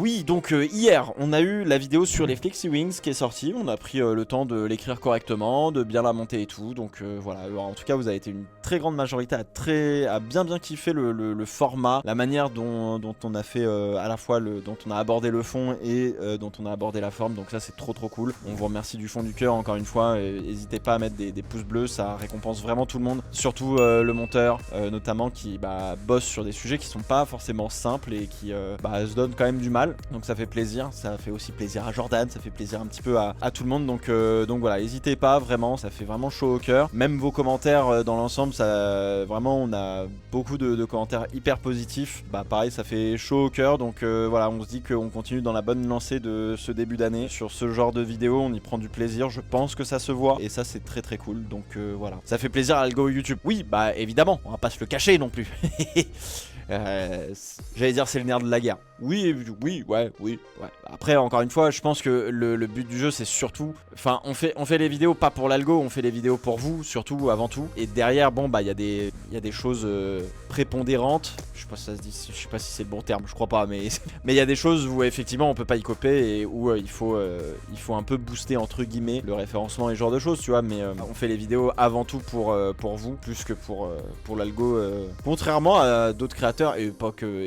oui, donc hier, on a eu la vidéo sur les Flexi Wings qui est sortie. On a pris le temps de l'écrire correctement, de bien la monter et tout. Donc voilà, en tout cas, vous avez été une très grande majorité à bien kiffer le format, la manière dont on a fait à la fois dont on a abordé le fond et dont on a abordé la forme. Donc ça, c'est trop cool. On vous remercie du fond du cœur encore une fois. N'hésitez pas à mettre des pouces bleus, ça récompense vraiment tout le monde. Surtout le monteur, notamment, qui bosse sur des sujets qui sont pas forcément simples et qui se donne quand même du mal. Donc ça fait plaisir. Ça fait aussi plaisir à Jordan, ça fait plaisir un petit peu à tout le monde. Donc voilà, n'hésitez pas, vraiment, ça fait vraiment chaud au cœur. Même vos commentaires dans l'ensemble, ça vraiment, on a beaucoup de commentaires hyper positifs. Pareil, ça fait chaud au cœur. Donc voilà, on se dit qu'on continue dans la bonne lancée de ce début d'année. Sur ce genre de vidéo, on y prend du plaisir. Je pense que ça se voit. Et ça, c'est très cool. Donc voilà. Ça fait plaisir à l'algo YouTube. Oui, évidemment, on va pas se le cacher non plus. J'allais dire c'est le nerf de la guerre. Oui. Après, encore une fois, je pense que le but du jeu, c'est surtout... Enfin, on fait les vidéos pas pour l'algo, on fait les vidéos pour vous, surtout, avant tout. Et derrière, bon, il y a des choses prépondérantes. Je sais pas si ça se dit, je sais pas si c'est le bon terme, je crois pas, mais il y a des choses où, effectivement, on peut pas y copier et où il faut un peu booster, entre guillemets, le référencement et ce genre de choses, tu vois. Mais on fait les vidéos avant tout pour vous, plus que pour l'algo. Contrairement à d'autres créateurs, et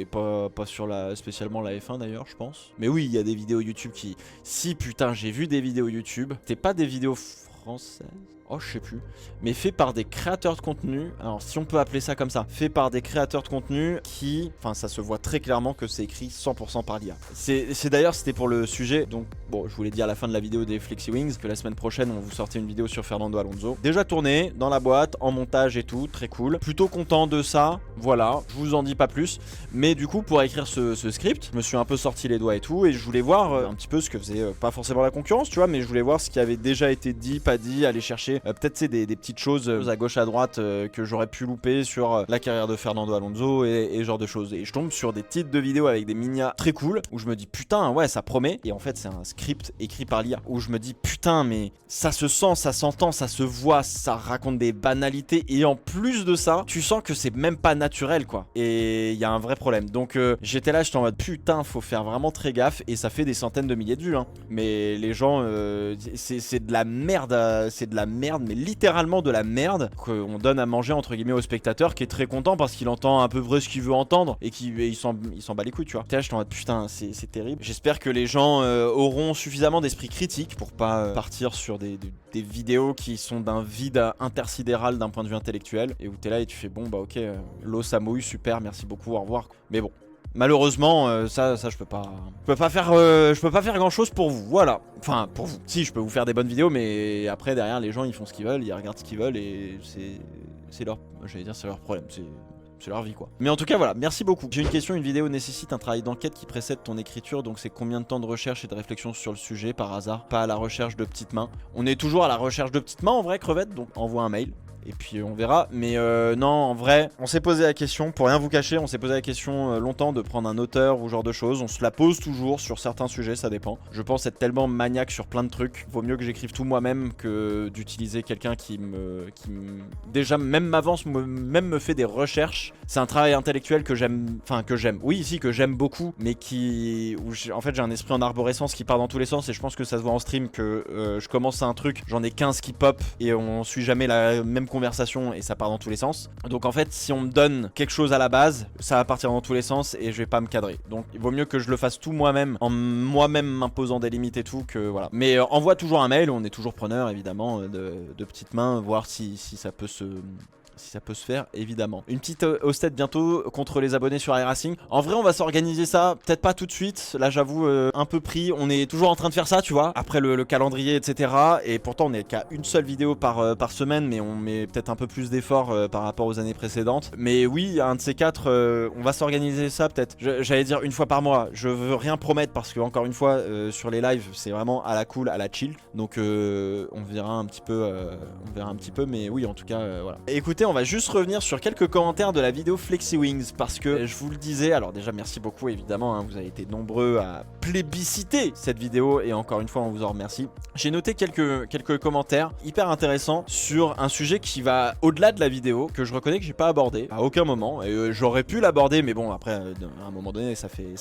pas sur spécialement la F1 d'ailleurs, je pense. Mais oui, il y a des vidéos YouTube qui... Si, putain, j'ai vu des vidéos YouTube. C'est pas des vidéos françaises. Oh, je sais plus. Mais fait par des créateurs de contenu. Alors, si on peut appeler ça comme ça. Fait par des créateurs de contenu qui... Enfin, ça se voit très clairement que c'est écrit 100% par l'IA. C'est d'ailleurs, c'était pour le sujet. Donc, bon, je vous l'ai dit à la fin de la vidéo des Flexi Wings que la semaine prochaine, on vous sortait une vidéo sur Fernando Alonso. Déjà tournée, dans la boîte, en montage et tout. Très cool. Plutôt content de ça. Voilà. Je vous en dis pas plus. Mais du coup, pour écrire ce script, je me suis un peu sorti les doigts et tout. Et je voulais voir un petit peu ce que faisait pas forcément la concurrence, tu vois. Mais je voulais voir ce qui avait déjà été dit, pas dit. Aller chercher peut-être c'est des petites choses à gauche à droite que j'aurais pu louper sur la carrière de Fernando Alonso et ce genre de choses. Et je tombe sur des titres de vidéos avec des minias très cool où je me dis putain ouais ça promet. Et en fait c'est un script écrit par l'IA où je me dis putain mais ça se sent, ça s'entend, ça se voit, ça raconte des banalités et en plus de ça tu sens que c'est même pas naturel quoi. Et il y a un vrai problème. Donc j'étais là, j'étais en mode putain faut faire vraiment très gaffe et ça fait des centaines de milliers de vues hein. Mais les gens c'est de la merde, c'est de la merde, mais littéralement de la merde qu'on donne à manger entre guillemets au spectateur qui est très content parce qu'il entend à peu près ce qu'il veut entendre et il s'en bat les couilles tu vois. T'es là, je t'en mode putain c'est terrible. J'espère que les gens auront suffisamment d'esprit critique pour pas partir sur des vidéos qui sont d'un vide intersidéral d'un point de vue intellectuel et où t'es là et tu fais bon bah ok l'eau ça mouille super merci beaucoup au revoir. Mais bon malheureusement, ça je peux pas faire grand chose pour vous, voilà. Enfin, pour vous. Si, je peux vous faire des bonnes vidéos, mais après, derrière, les gens, ils font ce qu'ils veulent, ils regardent ce qu'ils veulent, et c'est leur... J'allais dire, c'est leur problème, c'est leur vie, quoi. Mais en tout cas, voilà, merci beaucoup. J'ai une question, une vidéo nécessite un travail d'enquête qui précède ton écriture, donc c'est combien de temps de recherche et de réflexion sur le sujet, par hasard? Pas à la recherche de petites mains. On est toujours à la recherche de petites mains, en vrai, crevette, donc envoie un mail. Et puis on verra, mais non en vrai on s'est posé la question, pour rien vous cacher, on s'est posé la question longtemps de prendre un auteur ou ce genre de choses. On se la pose toujours sur certains sujets, ça dépend. Je pense être tellement maniaque sur plein de trucs, vaut mieux que j'écrive tout moi-même que d'utiliser quelqu'un qui déjà même m'avance, même me fait des recherches. C'est un travail intellectuel que j'aime, enfin que j'aime, oui ici que j'aime beaucoup, mais en fait j'ai un esprit en arborescence qui part dans tous les sens et je pense que ça se voit en stream que je commence un truc, j'en ai 15 qui pop et on suit jamais la même conversation et ça part dans tous les sens. Donc en fait si on me donne quelque chose à la base ça va partir dans tous les sens et je vais pas me cadrer. Donc il vaut mieux que je le fasse tout moi-même en moi-même m'imposant des limites et tout que voilà. Mais envoie toujours un mail, on est toujours preneur évidemment de petites mains, voir si ça peut se faire, évidemment. Une petite hosted bientôt contre les abonnés sur iRacing. En vrai, on va s'organiser ça, peut-être pas tout de suite. Là, j'avoue, un peu pris. On est toujours en train de faire ça, tu vois, après le calendrier, etc. Et pourtant, on n'est qu'à une seule vidéo par semaine, mais on met peut-être un peu plus d'efforts par rapport aux années précédentes. Mais oui, un de ces quatre, on va s'organiser ça, peut-être. J'allais dire une fois par mois. Je veux rien promettre parce que, encore une fois, sur les lives, c'est vraiment à la cool, à la chill. Donc, on verra un petit peu, mais oui, en tout cas, voilà. Et écoutez, on va juste revenir sur quelques commentaires de la vidéo Flexi Wings parce que je vous le disais, alors déjà merci beaucoup évidemment, hein, vous avez été nombreux à plébisciter cette vidéo et encore une fois on vous en remercie. J'ai noté quelques commentaires hyper intéressants sur un sujet qui va au-delà de la vidéo, que je reconnais que j'ai pas abordé à aucun moment, et j'aurais pu l'aborder mais bon après à un moment donné ça fait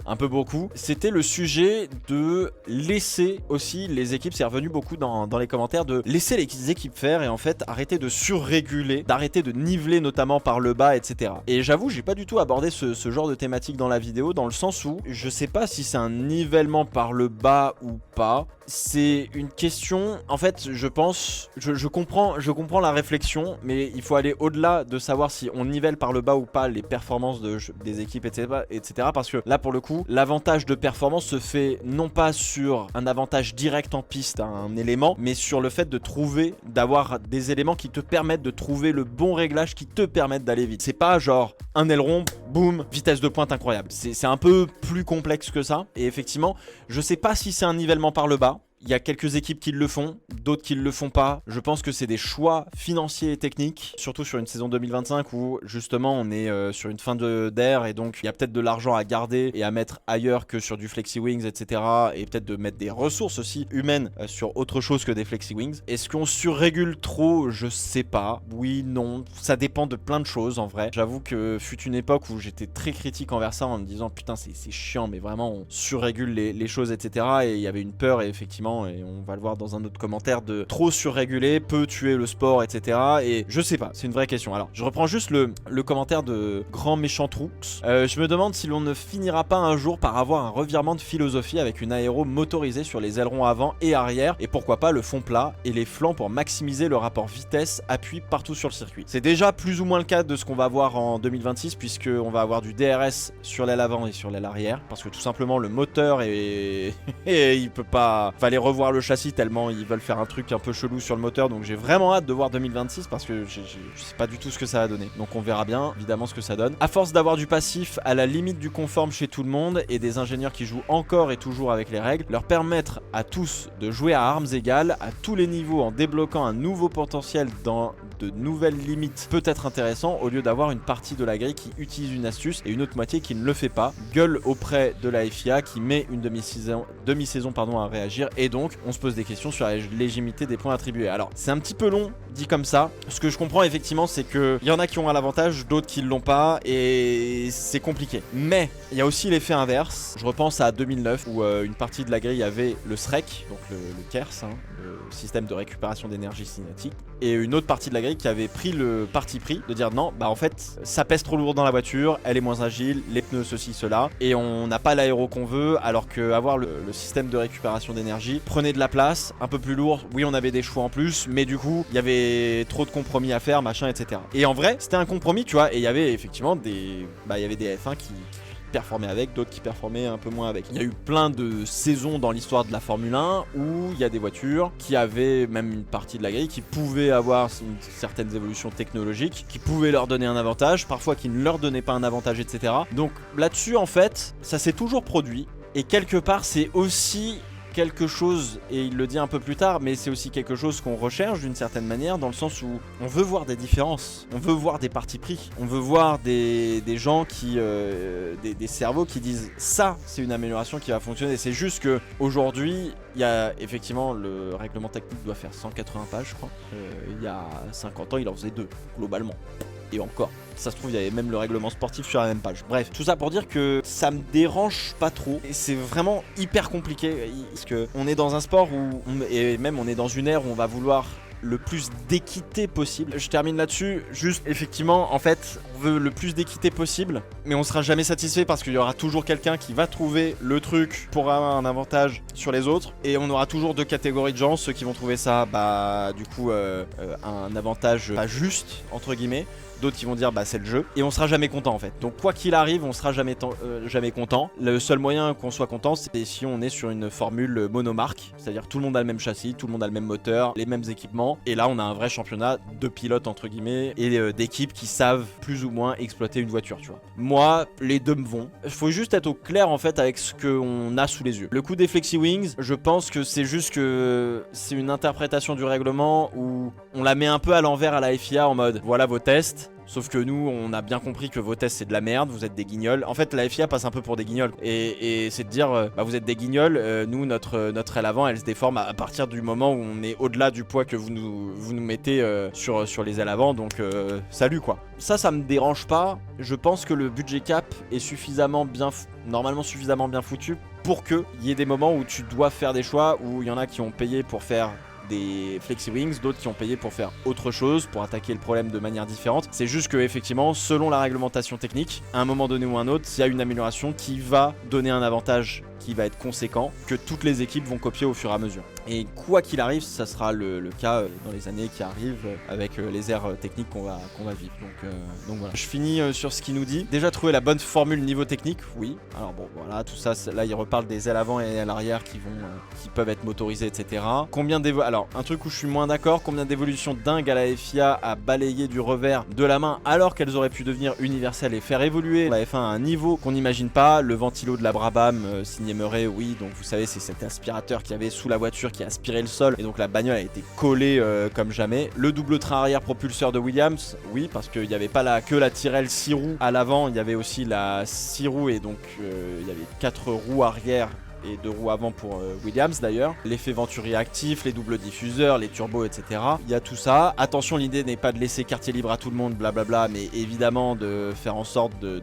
un peu beaucoup. C'était le sujet de laisser aussi les équipes, c'est revenu beaucoup dans les commentaires, de laisser les équipes faire et en fait arrêter de surréguler, d'arrêter de niveler notamment par le bas, etc. Et j'avoue j'ai pas du tout abordé ce genre de thématique dans la vidéo, dans le sens où je sais pas si c'est un nivellement par le bas ou pas. C'est une question, en fait je pense, je comprends la réflexion, mais il faut aller au-delà de savoir si on nivelle par le bas ou pas les performances des équipes, etc. Parce que là pour le coup, l'avantage de performance se fait non pas sur un avantage direct en piste, un élément, mais sur le fait de trouver, d'avoir des éléments qui te permettent de trouver le bon réglage qui te permettent d'aller vite. C'est pas genre un aileron, boum, vitesse de pointe incroyable. C'est un peu plus complexe que ça. Et effectivement, je sais pas si c'est un nivellement par le bas. Il y a quelques équipes qui le font, d'autres qui ne le font pas. Je pense que c'est des choix financiers et techniques, surtout sur une saison 2025 où justement on est sur une fin d'ère et donc il y a peut-être de l'argent à garder et à mettre ailleurs que sur du Flexi Wings, etc. Et peut-être de mettre des ressources aussi humaines sur autre chose que des Flexi Wings. Est-ce qu'on surrégule trop? Je sais pas. Oui, non. Ça dépend de plein de choses en vrai. J'avoue que fut une époque où j'étais très critique envers ça en me disant putain c'est chiant mais vraiment on surrégule les choses, etc. Et il y avait une peur et effectivement, et on va le voir dans un autre commentaire, de trop surréguler peut tuer le sport, etc. Et je sais pas, c'est une vraie question. Alors je reprends juste le commentaire de Grand Méchant Trux. Je me demande si l'on ne finira pas un jour par avoir un revirement de philosophie avec une aéro motorisée sur les ailerons avant et arrière, et pourquoi pas le fond plat et les flancs pour maximiser le rapport vitesse-appui partout sur le circuit. C'est déjà plus ou moins le cas de ce qu'on va voir en 2026, puisqu'on va avoir du DRS sur l'aile avant et sur l'aile arrière, parce que tout simplement le moteur et il peut pas... Fallait revoir le châssis tellement ils veulent faire un truc un peu chelou sur le moteur, donc j'ai vraiment hâte de voir 2026 parce que je sais pas du tout ce que ça va donner, donc on verra bien évidemment ce que ça donne. À force d'avoir du passif à la limite du conforme chez tout le monde et des ingénieurs qui jouent encore et toujours avec les règles, leur permettre à tous de jouer à armes égales à tous les niveaux en débloquant un nouveau potentiel dans de nouvelles limites peut être intéressant, au lieu d'avoir une partie de la grille qui utilise une astuce et une autre moitié qui ne le fait pas. Gueule auprès de la FIA qui met une demi-saison à réagir, et donc on se pose des questions sur la légitimité des points attribués. Alors c'est un petit peu long dit comme ça. Ce que je comprends effectivement, c'est que il y en a qui ont un avantage, d'autres qui ne l'ont pas, et c'est compliqué. Mais il y a aussi l'effet inverse. Je repense à 2009 où une partie de la grille avait le SREC, donc le KERS, hein, le système de récupération d'énergie cinétique, et une autre partie de la grille qui avait pris le parti pris de dire non, bah en fait ça pèse trop lourd dans la voiture, elle est moins agile, les pneus ceci cela, et on n'a pas l'aéro qu'on veut, alors que avoir le système de récupération d'énergie prenait de la place, un peu plus lourd. Oui, on avait des choix en plus, mais du coup il y avait trop de compromis à faire, machin, etc. Et en vrai c'était un compromis, tu vois, et il y avait effectivement des F1 qui performaient avec, d'autres qui performaient un peu moins avec. Il y a eu plein de saisons dans l'histoire de la Formule 1 où il y a des voitures qui avaient même une partie de la grille qui pouvaient avoir certaines évolutions technologiques, qui pouvaient leur donner un avantage, parfois qui ne leur donnaient pas un avantage, etc. Donc là-dessus, en fait, ça s'est toujours produit. Et quelque part, c'est aussi quelque chose, et il le dit un peu plus tard, mais c'est aussi quelque chose qu'on recherche d'une certaine manière, dans le sens où on veut voir des différences, on veut voir des partis pris, on veut voir des gens qui, des cerveaux qui disent ça c'est une amélioration qui va fonctionner. C'est juste que aujourd'hui il y a effectivement le règlement technique doit faire 180 pages je crois, il y a 50 ans il en faisait 2 globalement. Et encore, ça se trouve il y avait même le règlement sportif sur la même page. Bref, tout ça pour dire que ça me dérange pas trop. Et c'est vraiment hyper compliqué, parce que on est dans un sport où, et même on est dans une ère où on va vouloir le plus d'équité possible. Je termine là-dessus, juste effectivement en fait on veut le plus d'équité possible, mais on sera jamais satisfait parce qu'il y aura toujours quelqu'un qui va trouver le truc pour avoir un avantage sur les autres, et on aura toujours deux catégories de gens, ceux qui vont trouver ça bah du coup un avantage pas juste entre guillemets, d'autres qui vont dire bah c'est le jeu, et on sera jamais content en fait. Donc quoi qu'il arrive, on sera jamais content. Le seul moyen qu'on soit content, c'est si on est sur une formule monomarque, c'est-à-dire tout le monde a le même châssis, tout le monde a le même moteur, les mêmes équipements, et là on a un vrai championnat de pilotes entre guillemets, et d'équipes qui savent plus ou moins exploiter une voiture, tu vois. Moi, les deux me vont. Il faut juste être au clair en fait avec ce qu'on a sous les yeux. Le coup des Flexi Wings, je pense que c'est juste que c'est une interprétation du règlement où on la met un peu à l'envers à la FIA en mode voilà vos tests. Sauf que nous, on a bien compris que vos tests c'est de la merde, vous êtes des guignols. En fait, la FIA passe un peu pour des guignols. Et c'est de dire, bah vous êtes des guignols, nous, notre aile avant, elle se déforme à partir du moment où on est au-delà du poids que vous nous mettez sur les ailes avant. Donc, salut quoi. Ça me dérange pas. Je pense que le budget cap est normalement suffisamment bien foutu pour qu'il y ait des moments où tu dois faire des choix, où il y en a qui ont payé pour faire des Flexi Wings, d'autres qui ont payé pour faire autre chose, pour attaquer le problème de manière différente. C'est juste que effectivement, selon la réglementation technique, à un moment donné ou un autre, il y a une amélioration qui va donner un avantage qui va être conséquent, que toutes les équipes vont copier au fur et à mesure. Et quoi qu'il arrive, ça sera le cas dans les années qui arrivent avec les ères techniques qu'on va vivre. Donc voilà. Je finis sur ce qu'il nous dit. Déjà trouver la bonne formule niveau technique, oui. Alors bon, voilà, tout ça, là il reparle des ailes avant et ailes arrière qui peuvent être motorisées, etc. Alors, un truc où je suis moins d'accord, combien d'évolutions dingues à la FIA a balayé du revers de la main alors qu'elles auraient pu devenir universelles et faire évoluer la F1 à un niveau qu'on n'imagine pas. Le ventilo de la Brabham signé Murray, oui, donc vous savez, c'est cet aspirateur qu'il y avait sous la voiture qui aspirait le sol et donc la bagnole a été collée comme jamais. Le double train arrière propulseur de Williams, oui, parce qu'il n'y avait pas que la Tyrrell 6 roues à l'avant, il y avait aussi la 6 roues et donc il y avait 4 roues arrière et 2 roues avant pour Williams d'ailleurs. L'effet Venturi actif, les doubles diffuseurs, les turbos, etc. Il y a tout ça. Attention, l'idée n'est pas de laisser quartier libre à tout le monde, blablabla, mais évidemment de faire en sorte de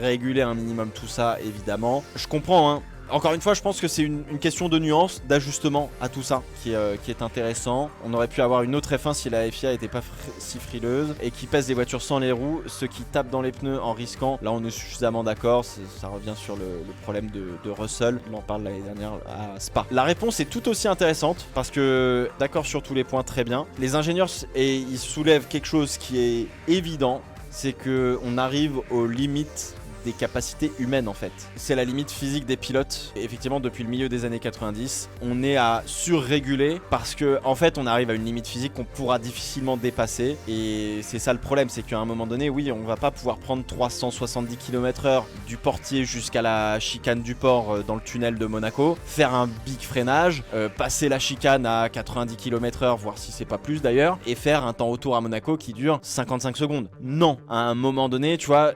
réguler un minimum tout ça, évidemment. Je comprends, hein. Encore une fois, je pense que c'est une question de nuance, d'ajustement à tout ça qui est intéressant. On aurait pu avoir une autre F1 si la FIA n'était pas si frileuse et qui pèse des voitures sans les roues, ceux qui tapent dans les pneus en risquant. Là, on est suffisamment d'accord. Ça revient sur le problème de Russell. On en parle l'année dernière à Spa. La réponse est tout aussi intéressante parce que, d'accord sur tous les points, très bien. Les ingénieurs, ils soulèvent quelque chose qui est évident, c'est qu'on arrive aux limites des capacités humaines en fait. C'est la limite physique des pilotes. Et effectivement, depuis le milieu des années 90, on est à surréguler parce que en fait, on arrive à une limite physique qu'on pourra difficilement dépasser. Et c'est ça le problème, c'est qu'à un moment donné, oui, on va pas pouvoir prendre 370 km/h du portier jusqu'à la chicane du port dans le tunnel de Monaco, faire un big freinage, passer la chicane à 90 km/h, voire si c'est pas plus d'ailleurs, et faire un temps autour à Monaco qui dure 55 secondes. Non, à un moment donné, tu vois,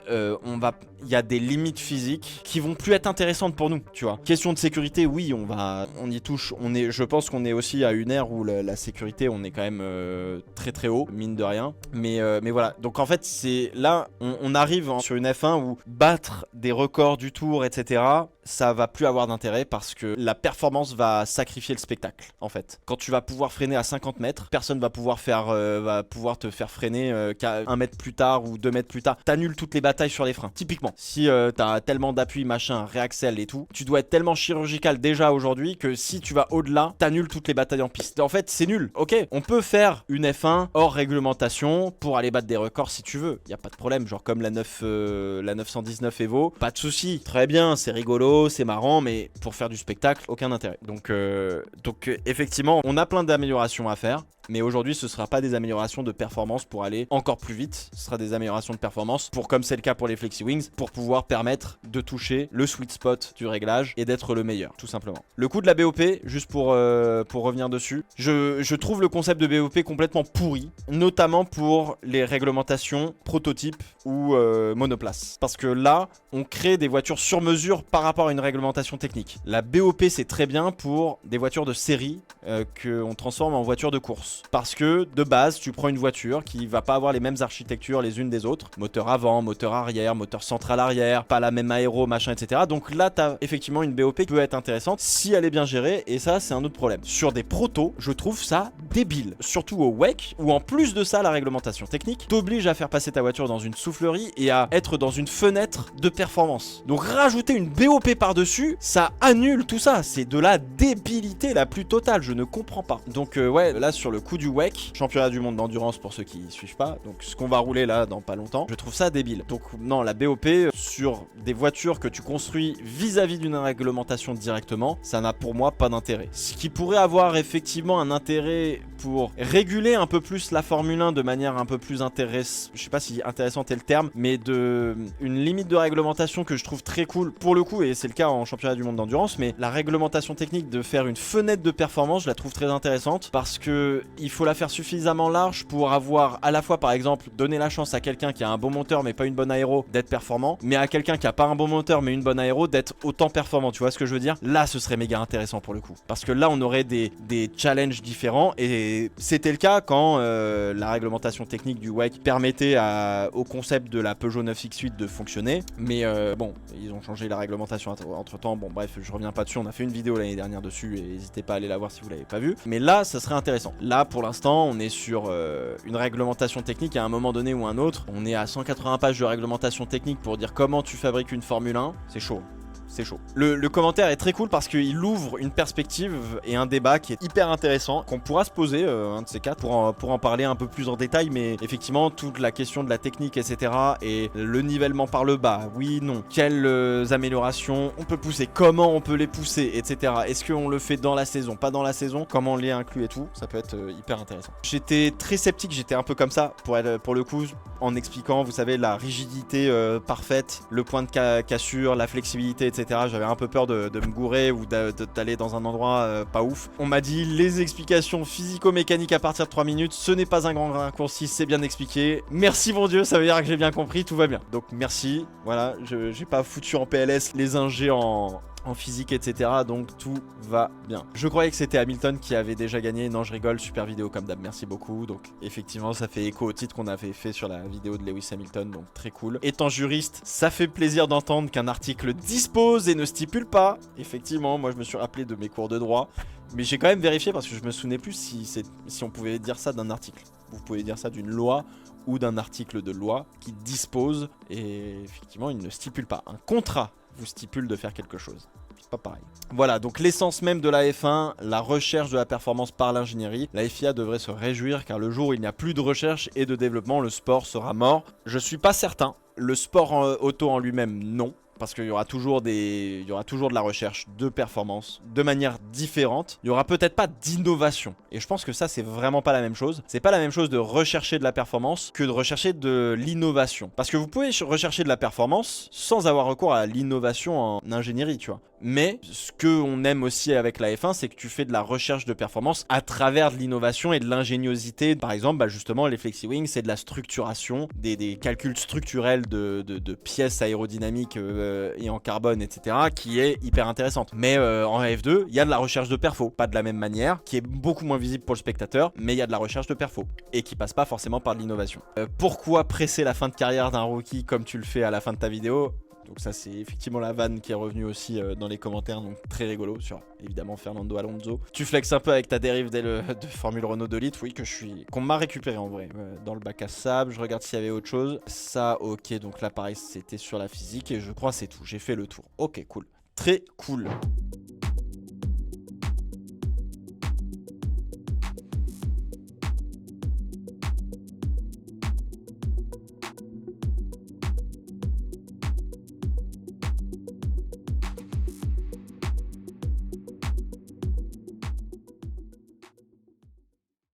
il y a des limites physiques qui vont plus être intéressantes pour nous, tu vois. Question de sécurité, oui, on y touche. Je pense qu'on est aussi à une ère où la sécurité, on est quand même très très haut, mine de rien. Mais voilà. Donc en fait, c'est là, on arrive sur une F1 où battre des records du tour, etc., ça va plus avoir d'intérêt parce que la performance va sacrifier le spectacle, en fait. Quand tu vas pouvoir freiner à 50 mètres, personne va pouvoir te faire freiner qu'à 1 mètre plus tard ou 2 mètres plus tard. T'annules toutes les batailles sur les freins. Typiquement, si t'as tellement d'appui, machin, réaxel et tout, tu dois être tellement chirurgical déjà aujourd'hui que si tu vas au-delà, t'annules toutes les batailles en piste. En fait, c'est nul. Ok, on peut faire une F1 hors réglementation pour aller battre des records si tu veux. Y a pas de problème, genre comme la 919 Evo. Pas de souci. Très bien, c'est rigolo, c'est marrant, mais pour faire du spectacle, aucun intérêt. Donc effectivement, on a plein d'améliorations à faire. Mais aujourd'hui, ce ne sera pas des améliorations de performance pour aller encore plus vite. Ce sera des améliorations de performance pour, comme c'est le cas pour les Flexi Wings, pour pouvoir permettre de toucher le sweet spot du réglage et d'être le meilleur, tout simplement. Le coup de la BOP, juste pour revenir dessus, je trouve le concept de BOP complètement pourri, notamment pour les réglementations prototypes ou monoplace. Parce que là, on crée des voitures sur mesure par rapport à une réglementation technique. La BOP, c'est très bien pour des voitures de série qu'on transforme en voitures de course. Parce que de base, tu prends une voiture qui va pas avoir les mêmes architectures les unes des autres. Moteur avant, moteur arrière, moteur central arrière, pas la même aéro, machin, etc. Donc là, t'as effectivement une BOP qui peut être intéressante si elle est bien gérée. Et ça, c'est un autre problème. Sur des protos, je trouve ça débile. Surtout au WEC, où en plus de ça, la réglementation technique t'oblige à faire passer ta voiture dans une soufflerie et à être dans une fenêtre de performance. Donc rajouter une BOP par-dessus, ça annule tout ça. C'est de la débilité la plus totale. Je ne comprends pas. Donc ouais, là, sur le coup, coup du WEC, championnat du monde d'endurance pour ceux qui suivent pas, donc ce qu'on va rouler là dans pas longtemps, je trouve ça débile. Donc non, la BOP sur des voitures que tu construis vis-à-vis d'une réglementation directement, ça n'a pour moi pas d'intérêt. Ce qui pourrait avoir effectivement un intérêt pour réguler un peu plus la Formule 1 de manière un peu plus intéressante, je sais pas si intéressante est le terme, mais une limite de réglementation que je trouve très cool pour le coup, et c'est le cas en championnat du monde d'endurance, mais la réglementation technique de faire une fenêtre de performance, je la trouve très intéressante parce que il faut la faire suffisamment large pour avoir à la fois par exemple donner la chance à quelqu'un qui a un bon moteur mais pas une bonne aéro d'être performant, mais à quelqu'un qui a pas un bon moteur mais une bonne aéro d'être autant performant, tu vois ce que je veux dire? Là ce serait méga intéressant pour le coup, parce que là on aurait des challenges différents, et c'était le cas quand la réglementation technique du WEC permettait au concept de la Peugeot 9X8 de fonctionner, mais bon, ils ont changé la réglementation entre temps, bon bref, je reviens pas dessus, on a fait une vidéo l'année dernière dessus et n'hésitez pas à aller la voir si vous l'avez pas vue, mais là ça serait intéressant. Là pour l'instant on est sur une réglementation technique à un moment donné ou un autre, on est à 180 pages de réglementation technique pour dire comment tu fabriques une Formule 1, c'est chaud. C'est chaud. Le commentaire est très cool parce qu'il ouvre une perspective et un débat qui est hyper intéressant, qu'on pourra se poser, un de ces quatre, pour en parler un peu plus en détail, mais effectivement, toute la question de la technique, etc. et le nivellement par le bas, oui, non, quelles améliorations on peut pousser, comment on peut les pousser, etc. Est-ce qu'on le fait dans la saison, pas dans la saison, comment on les inclut et tout, ça peut être hyper intéressant. J'étais très sceptique, j'étais un peu comme ça, pour le coup, en expliquant, vous savez, la rigidité parfaite, le point de cassure, la flexibilité, etc. J'avais un peu peur de me gourer ou d'aller dans un endroit pas ouf. On m'a dit les explications physico-mécaniques à partir de 3 minutes, ce n'est pas un grand raccourci, c'est bien expliqué. Merci mon Dieu, ça veut dire que j'ai bien compris, tout va bien. Donc merci, voilà, j'ai pas foutu en PLS les ingés en physique, etc. Donc tout va bien. Je croyais que c'était Hamilton qui avait déjà gagné. Non, je rigole, super vidéo comme d'hab, merci beaucoup. Donc effectivement, ça fait écho au titre qu'on avait fait sur la vidéo de Lewis Hamilton, donc très cool. Étant juriste, ça fait plaisir d'entendre qu'un article dispose et ne stipule pas. Effectivement, moi je me suis rappelé de mes cours de droit, mais j'ai quand même vérifié parce que je me souvenais plus si on pouvait dire ça d'un article. Vous pouvez dire ça d'une loi ou d'un article de loi qui dispose, et effectivement il ne stipule pas. Un contrat vous stipule de faire quelque chose. C'est pas pareil. Voilà, donc l'essence même de la F1, la recherche de la performance par l'ingénierie. La FIA devrait se réjouir car le jour où il n'y a plus de recherche et de développement, le sport sera mort. Je suis pas certain. Le sport auto en lui-même, non. Parce qu'il y aura toujours de la recherche de performance de manière différente. Il n'y aura peut-être pas d'innovation. Et je pense que ça, c'est vraiment pas la même chose. C'est pas la même chose de rechercher de la performance que de rechercher de l'innovation. Parce que vous pouvez rechercher de la performance sans avoir recours à l'innovation en ingénierie, tu vois. Mais ce qu'on aime aussi avec la F1, c'est que tu fais de la recherche de performance à travers de l'innovation et de l'ingéniosité. Par exemple, justement, les FlexiWing, c'est de la structuration, des calculs structurels de pièces aérodynamiques et en carbone, etc., qui est hyper intéressante. Mais en F2, il y a de la recherche de perfo, pas de la même manière, qui est beaucoup moins visible pour le spectateur, mais il y a de la recherche de perfo, et qui passe pas forcément par de l'innovation. Pourquoi presser la fin de carrière d'un rookie comme tu le fais à la fin de ta vidéo ? Donc ça c'est effectivement la vanne qui est revenue aussi dans les commentaires, donc très rigolo sur évidemment Fernando Alonso. Tu flexes un peu avec ta dérive de Formule Renault de litre, oui, qu'on m'a récupéré en vrai dans le bac à sable. Je regarde s'il y avait autre chose. Ça, ok, donc là pareil c'était sur la physique et je crois c'est tout, j'ai fait le tour. Ok, cool, très cool.